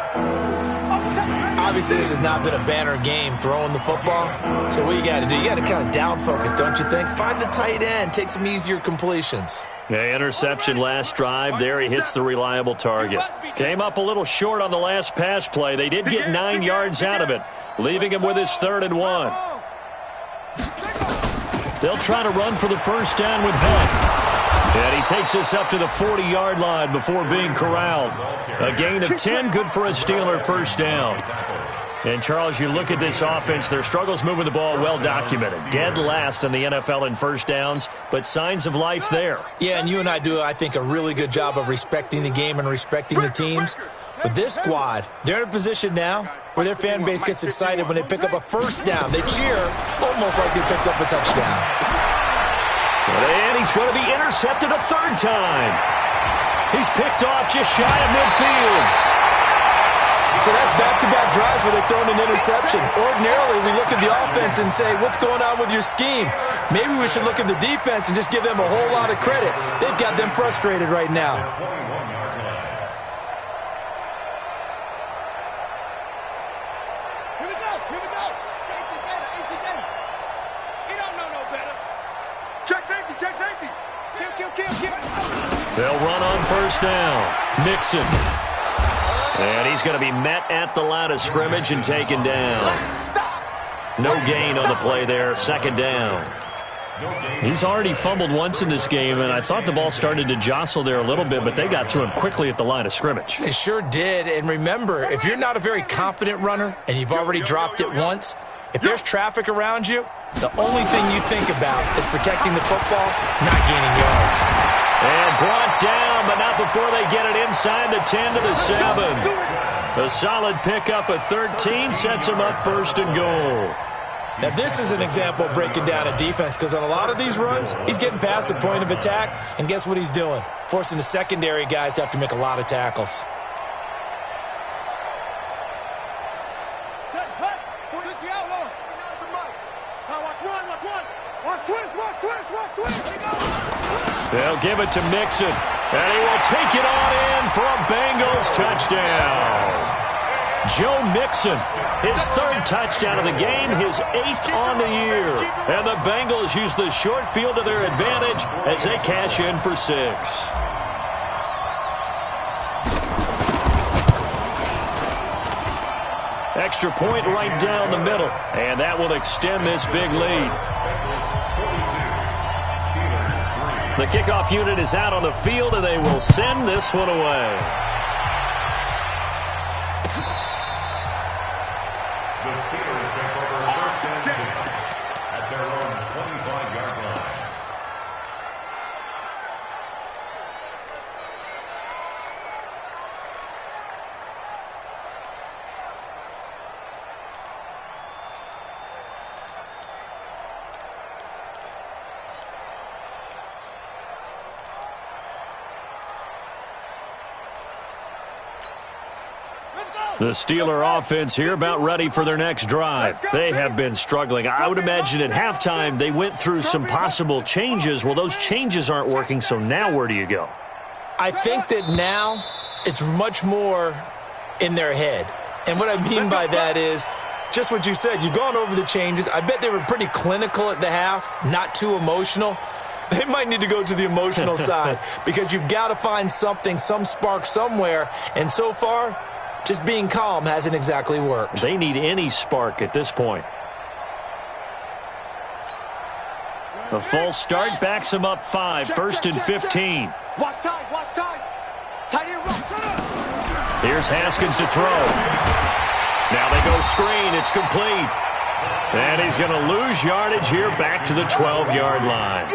Obviously, this has not been a banner game throwing the football. So what you got to do, you got to kind of down focus, don't you think? Find the tight end. Take some easier completions. Yeah, interception last drive. There he hits the reliable target. Came up a little short on the last pass play. They did get 9 yards out of it, leaving him with his 3rd and 1. They'll try to run for the first down with Hunt. And he takes us up to the 40-yard line before being corralled. A gain of 10, good for a Steeler first down. And, Charles, you look at this offense, their struggles moving the ball well documented. Dead last in the NFL in first downs, but signs of life there. Yeah, and you and I do, I think, a really good job of respecting the game and respecting the teams. But this squad, they're in a position now where their fan base gets excited when they pick up a first down. They cheer almost like they picked up a touchdown. And he's going to be intercepted a 3rd time. He's picked off just shy of midfield. So that's back-to-back drives where they've thrown an interception. Ordinarily, we look at the offense and say, what's going on with your scheme? Maybe we should look at the defense and just give them a whole lot of credit. They've got them frustrated right now. Here we go. He don't know no better. Check safety. Kill. They'll run on first down. Nixon. And he's going to be met at the line of scrimmage and taken down. No gain on the play there, 2nd down. He's already fumbled once in this game, and I thought the ball started to jostle there a little bit, but they got to him quickly at the line of scrimmage. They sure did, and remember, if you're not a very confident runner and you've already dropped it once, if there's traffic around you, the only thing you think about is protecting the football, not gaining yards. And brought down, but not before they get it inside the 10 to the 7. A solid pickup of 13 sets him up 1st and goal. Now, this is an example of breaking down a defense because on a lot of these runs, he's getting past the point of attack, and guess what he's doing? Forcing the secondary guys to have to make a lot of tackles. They'll give it to Mixon, and he will take it on in for a Bengals touchdown. Joe Mixon, his 3rd touchdown of the game, his 8th on the year. And the Bengals use the short field to their advantage as they cash in for 6. Extra point right down the middle, and that will extend this big lead. The kickoff unit is out on the field, and they will send this one away. The Steelers take over 1st and 10 at their own 25-yard line. The Steeler offense here about ready for their next drive. They have been struggling. I would imagine at halftime they went through some possible changes. Well, those changes aren't working, so now where do you go? I think that now it's much more in their head. And what I mean by that is just what you said. You've gone over the changes. I bet they were pretty clinical at the half, not too emotional. They might need to go to the emotional side because you've got to find something, some spark somewhere. And so far, just being calm hasn't exactly worked. They need any spark at this point. The false start backs them up 5, first and 15. Watch time, watch time. Tight end run. Here's Haskins to throw. Now they go screen. It's complete. And he's going to lose yardage here back to the 12-yard line.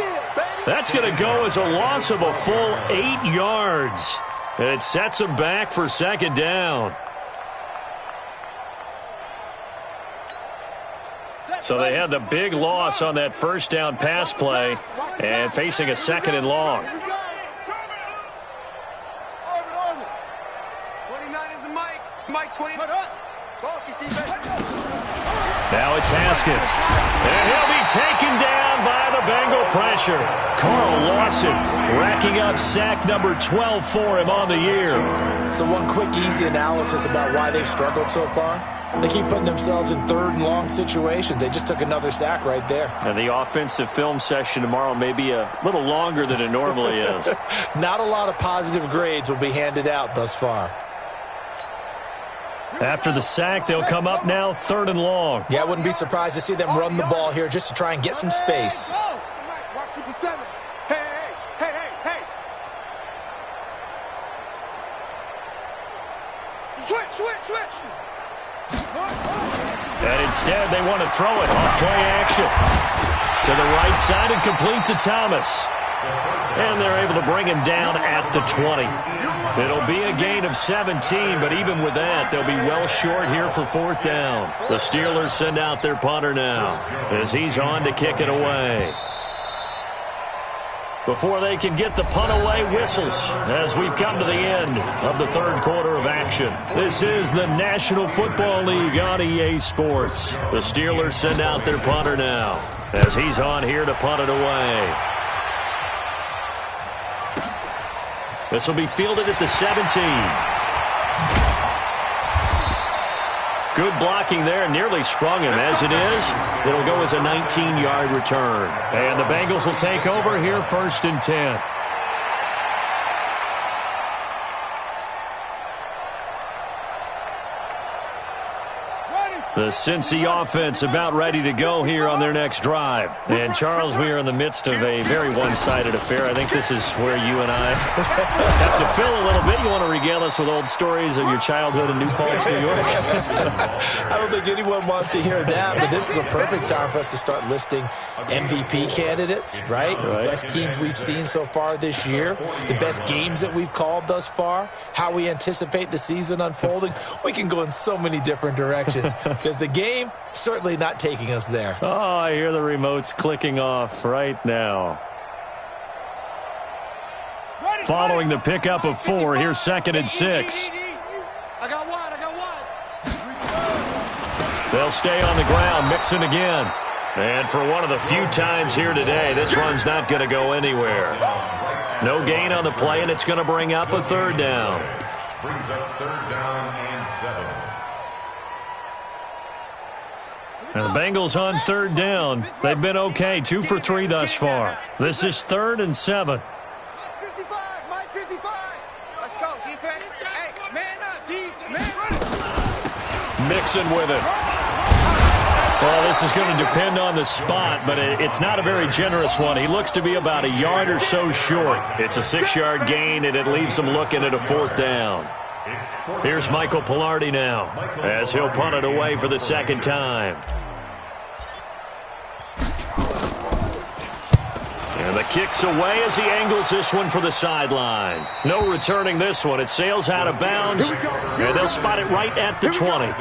That's going to go as a loss of a full 8 yards. And it sets him back for second down. So they had the big loss on that first down pass play and facing a second and long. 29 is the Mike. Mike 20. Now it's Haskins. And he'll be taken down by the Bengal pressure. Carl Lawson racking up sack number 12 for him on the year. So one quick, easy analysis about why they've struggled so far. They keep putting themselves in third and long situations. They just took another sack right there. And the offensive film session tomorrow may be a little longer than it normally is. Not a lot of positive grades will be handed out thus far. After the sack, they'll come up now third and long. Yeah, I wouldn't be surprised to see them run the ball here just to try and get some space. Watch 57. Hey. Switch. And instead, they want to throw it on play action. To the right side and complete to Thomas. And they're able to bring him down at the 20. It'll be a gain of 17, but even with that, they'll be well short here for fourth down. The Steelers send out their punter now as he's on to kick it away. Before they can get the punt away, whistles as we've come to the end of the third quarter of action. This is the National Football League on EA Sports. The Steelers send out their punter now as he's on here to punt it away. This will be fielded at the 17. Good blocking there, nearly sprung him. As it is, it'll go as a 19-yard return. And the Bengals will take over here first and 10. The Cincy offense about ready to go here on their next drive. And, Charles, we are in the midst of a very one-sided affair. I think this is where you and I have to fill a little bit. You want to regale us with old stories of your childhood in New Paltz, New York? I don't think anyone wants to hear that, but this is a perfect time for us to start listing MVP candidates, right? The best teams we've seen so far this year, the best games that we've called thus far, how we anticipate the season unfolding. We can go in so many different directions. Because the game, certainly not taking us there. Oh, I hear the remotes clicking off right now. Following the pickup of 4, here's second and 6. I got one. They'll stay on the ground, mixing again. And for one of the few times here today, this run's not going to go anywhere. No gain on the play, and it's going to bring up a third down. Brings up third down and 7. And the Bengals on third down. They've been okay, 2 for 3 thus far. This is third and 7. Mike 55. Let's go, defense. Hey, man up, man. Mixon with it. Well, this is going to depend on the spot, but it's not a very generous one. He looks to be about a yard or so short. It's a 6-yard gain, and it leaves him looking at a fourth down. Here's Michael Pilardi now as he'll punt it away for the second time. And the kick's away as he angles this one for the sideline. No returning this one. It sails out of bounds, and they'll spot it right at the 20.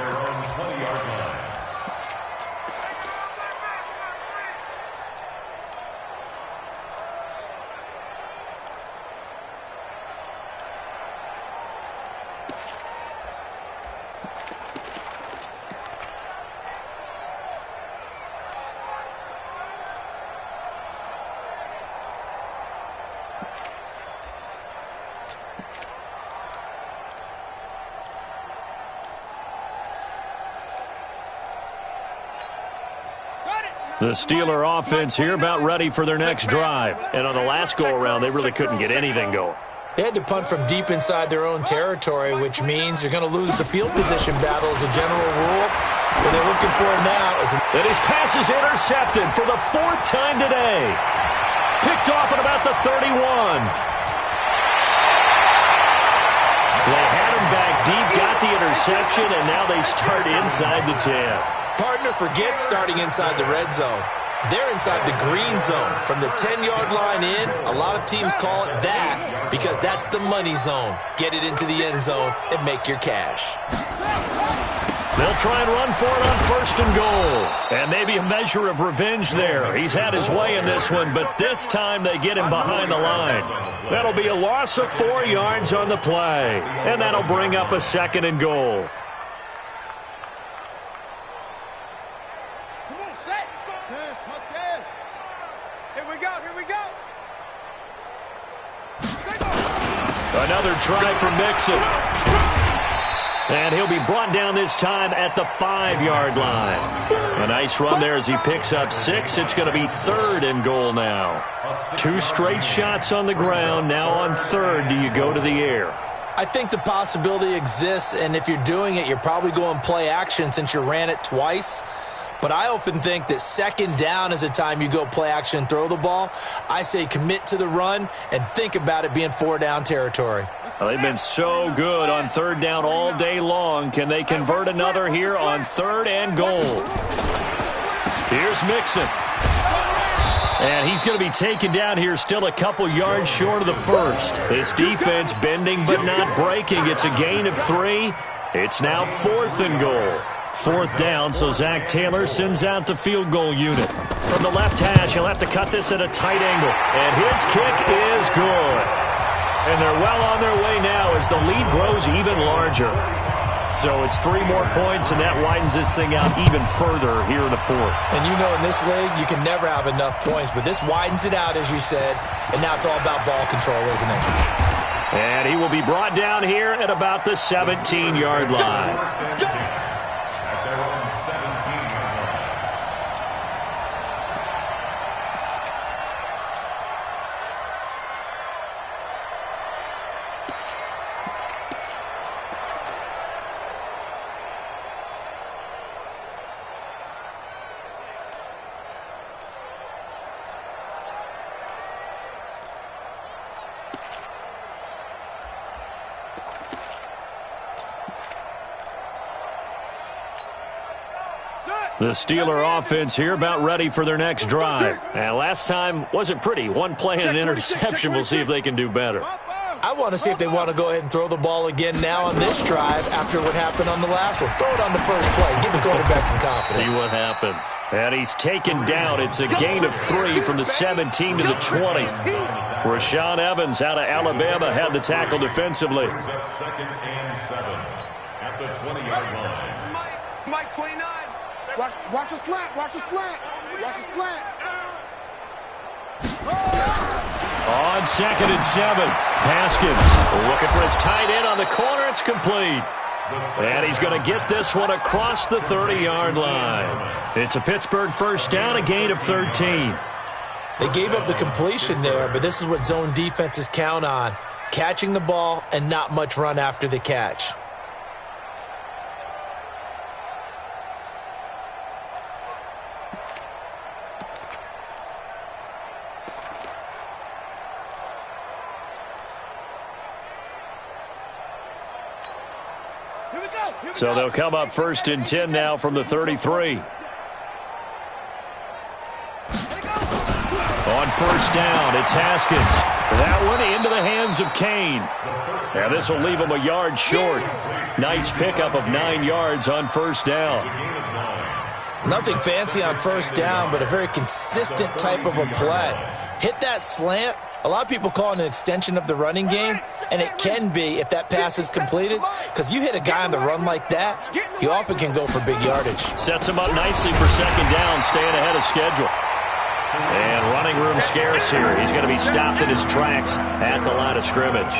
The Steeler offense here about ready for their next drive. And on the last go-around, they really couldn't get anything going. They had to punt from deep inside their own territory, which means you're going to lose the field position battle as a general rule. What they're looking for now is... And his pass is intercepted for the 4th time today. Picked off at about the 31. They had him back deep, got the interception, and now they start inside the 10. Partner forgets starting inside the red zone. They're inside the green zone. From the 10-yard line in, a lot of teams call it that because that's the money zone. Get it into the end zone and make your cash. They'll try and run for it on 1st and goal. And maybe a measure of revenge there. He's had his way in this one, but this time they get him behind the line. That'll be a loss of 4 yards on the play. And that'll bring up a 2nd and goal. Another try for Mixon. And he'll be brought down this time at the 5-yard line. A nice run there as he picks up 6. It's going to be 3rd and goal now. 2 straight shots on the ground. Now on 3rd, do you go to the air? I think the possibility exists, and if you're doing it, you're probably going play action since you ran it twice. But I often think that 2nd down is the time you go play action and throw the ball. I say commit to the run and think about it being 4-down territory. Well, they've been so good on 3rd down all day long. Can they convert another here on 3rd and goal? Here's Mixon. And he's going to be taken down here still a couple yards short of the 1st. This defense bending but not breaking. It's a gain of 3. It's now 4th and goal. 4th down, so Zach Taylor sends out the field goal unit. From the left hash, he'll have to cut this at a tight angle. And his kick is good. And they're well on their way now as the lead grows even larger. So it's 3 more points, and that widens this thing out even further here in the 4th. And you know in this league, you can never have enough points, but this widens it out, as you said, and now it's all about ball control, isn't it? And he will be brought down here at about the 17-yard line. The Steeler offense here about ready for their next drive. And last time wasn't pretty. 1 play and an interception. We'll see if they can do better. I want to see if they want to go ahead and throw the ball again now on this drive after what happened on the last one. Throw it on the first play. Give the quarterback some confidence. See what happens. And he's taken down. It's a gain of 3 from the 17 to the 20. Rashaan Evans out of Alabama had the tackle defensively. 2nd and 7 at the 20-yard line. Mike 29. Watch the slant. Watch the slant. Watch the slant. On 2nd and 7, Haskins looking for his tight end on the corner. It's complete. And he's going to get this one across the 30-yard line. It's a Pittsburgh 1st down, a gain of 13. They gave up the completion there, but this is what zone defenses count on. Catching the ball and not much run after the catch. So they'll come up 1st and 10 now from the 33. On 1st down, it's Haskins. That one into the hands of Kane. And this will leave him a yard short. Nice pickup of 9 yards on 1st down. Nothing fancy on 1st down, but a very consistent type of a play. Hit that slant. A lot of people call it an extension of the running game, and it can be if that pass is completed, because you hit a guy on the run like that, you often can go for big yardage. Sets him up nicely for 2nd down, staying ahead of schedule. And running room scarce here. He's going to be stopped in his tracks at the line of scrimmage.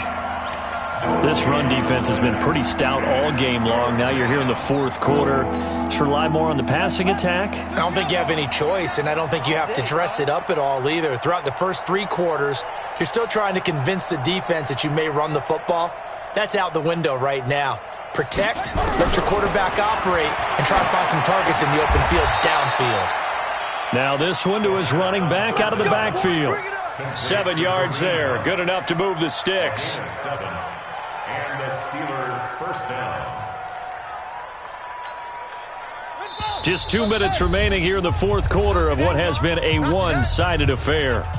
This run defense has been pretty stout all game long. Now you're here in the fourth quarter. Just rely more on the passing attack? I don't think you have any choice, and I don't think you have to dress it up at all either. Throughout the first 3 quarters, you're still trying to convince the defense that you may run the football. That's out the window right now. Protect, let your quarterback operate, and try to find some targets in the open field downfield. Now this one to his running back out of the backfield. 7 yards there. Good enough to move the sticks. And the Steelers first down. Just 2 minutes remaining here in the fourth quarter of what has been a one-sided affair.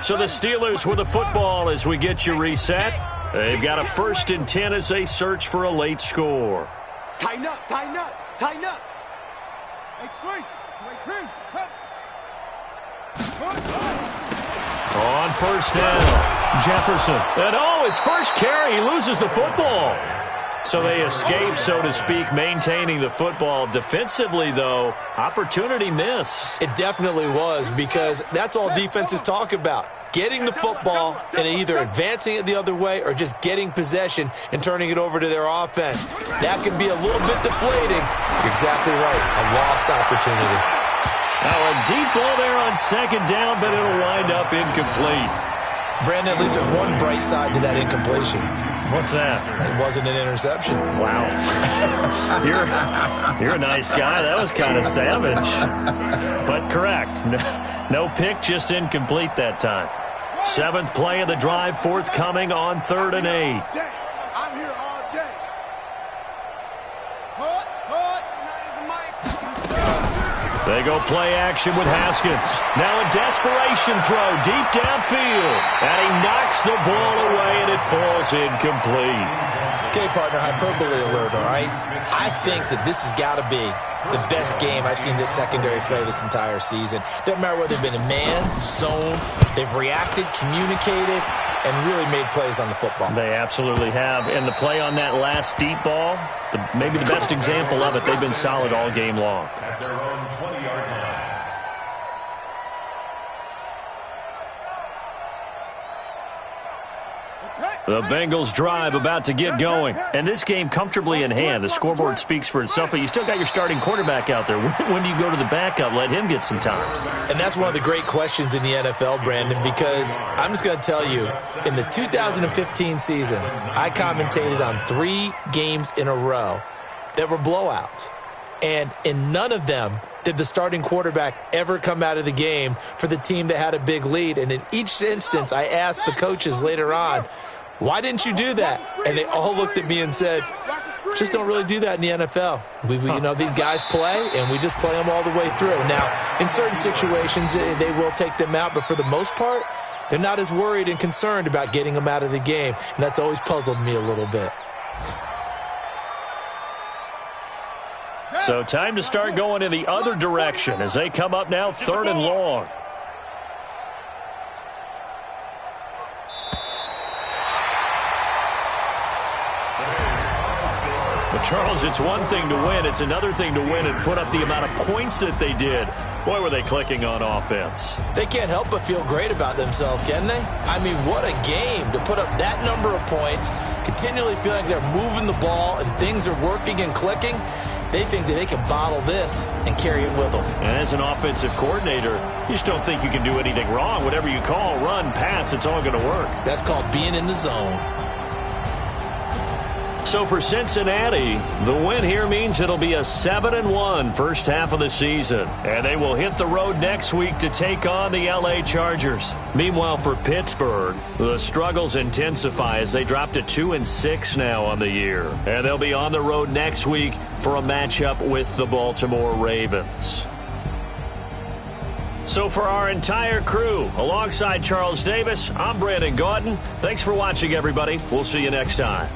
So the Steelers with the football as we get you reset. They've got a 1st and 10 as they search for a late score. Tighten up, tighten up, tighten up. On first down, Jefferson. And his first carry, he loses the football. So they escape, so to speak, maintaining the football. Defensively, though, opportunity miss. It definitely was, because that's all defenses talk about. Getting the football and either advancing it the other way or just getting possession and turning it over to their offense. That can be a little bit deflating. You're exactly right. A lost opportunity. Now a deep ball there on 2nd down, but it'll wind up incomplete. Brandon, at least there's one bright side to that incompletion. What's that? It wasn't an interception. Wow. You're a nice guy. That was kind of savage. But correct. No pick, just incomplete that time. 7th play of the drive, forthcoming on 3rd and 8. I'm here all day. They go play action with Haskins. Now a desperation throw deep downfield. And he knocks the ball away, and it falls incomplete. Okay, partner, hyperbole alert, all right? I think that this has got to be the best game I've seen this secondary play this entire season. Doesn't matter whether they've been in man, zone, they've reacted, communicated, and really made plays on the football. They absolutely have. And the play on that last deep ball, maybe the best example of it, they've been solid all game long. At their own 20-yard line. The Bengals drive about to get going. And this game comfortably in hand. The scoreboard speaks for itself, but you still got your starting quarterback out there. When do you go to the backup? Let him get some time. And that's one of the great questions in the NFL, Brandon, because I'm just going to tell you, in the 2015 season, I commentated on 3 games in a row that were blowouts. And in none of them did the starting quarterback ever come out of the game for the team that had a big lead. And in each instance, I asked the coaches later on, why didn't you do that? And they all looked at me and said, just don't really do that in the NFL. These guys play, and we just play them all the way through. Now, in certain situations, they will take them out, but for the most part, they're not as worried and concerned about getting them out of the game. And that's always puzzled me a little bit. So time to start going in the other direction as they come up now 3rd and long. But Charles, it's one thing to win. It's another thing to win and put up the amount of points that they did. Boy, were they clicking on offense. They can't help but feel great about themselves, can they? I mean, what a game to put up that number of points, continually feeling like they're moving the ball and things are working and clicking. They think that they can bottle this and carry it with them. And as an offensive coordinator, you just don't think you can do anything wrong. Whatever you call, run, pass, it's all going to work. That's called being in the zone. So for Cincinnati, the win here means it'll be a 7-1 first half of the season. And they will hit the road next week to take on the L.A. Chargers. Meanwhile, for Pittsburgh, the struggles intensify as they drop to 2-6 now on the year. And they'll be on the road next week for a matchup with the Baltimore Ravens. So for our entire crew, alongside Charles Davis, I'm Brandon Gautin. Thanks for watching, everybody. We'll see you next time.